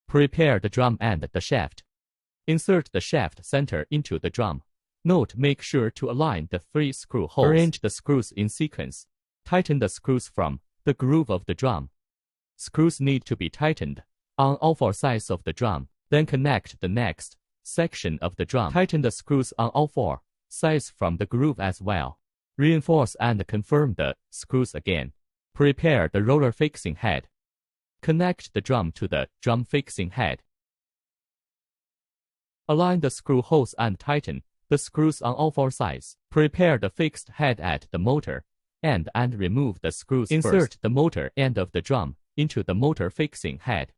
Prepare the drum and the shaft. Insert the shaft center into the drum. Note: make sure to align the 3 screw holes. Arrange the screws in sequence. Tighten the screws from the groove of the drum. Screws need to be tightened on all 4 sides of the drum. Then connect the next section of the drum. Tighten the screws on all 4 sides from the groove as well. Reinforce and confirm the screws again. Prepare the roller fixing head. Connect the drum to the drum fixing head. Align the screw holes and tighten the screws on all 4 sides. Prepare the fixed head at the motor end and remove the screws. Insert the motor end of the drum into the motor fixing head.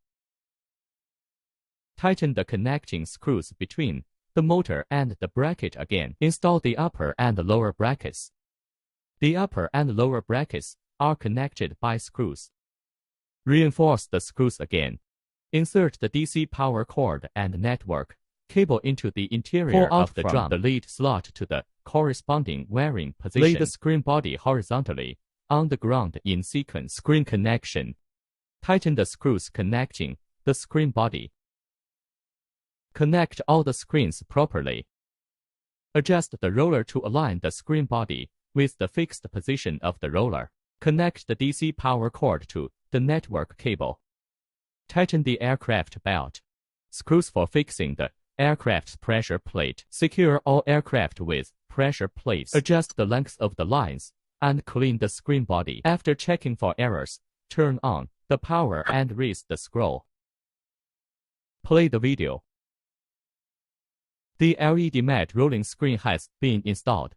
Tighten the connecting screws between the motor and the bracket again. Install the upper and lower brackets. The upper and lower brackets are connected by screws. Reinforce the screws again. Insert the DC power cord and network cable into the interior of the drum. The lead slot to the corresponding wiring position. Lay the screen body horizontally on the ground in sequence. Screen connection. Tighten the screws connecting the screen body. Connect all the screens properly. Adjust the roller to align the screen body with the fixed position of the roller. Connect the DC power cord to the network cable. Tighten the aircraft belt. Screws for fixing the aircraft's pressure plate. Secure all aircraft with pressure plates. Adjust the length of the lines and clean the screen body. After checking for errors, turn on the power and raise the scroll. Play the video. The LED matte rolling screen has been installed.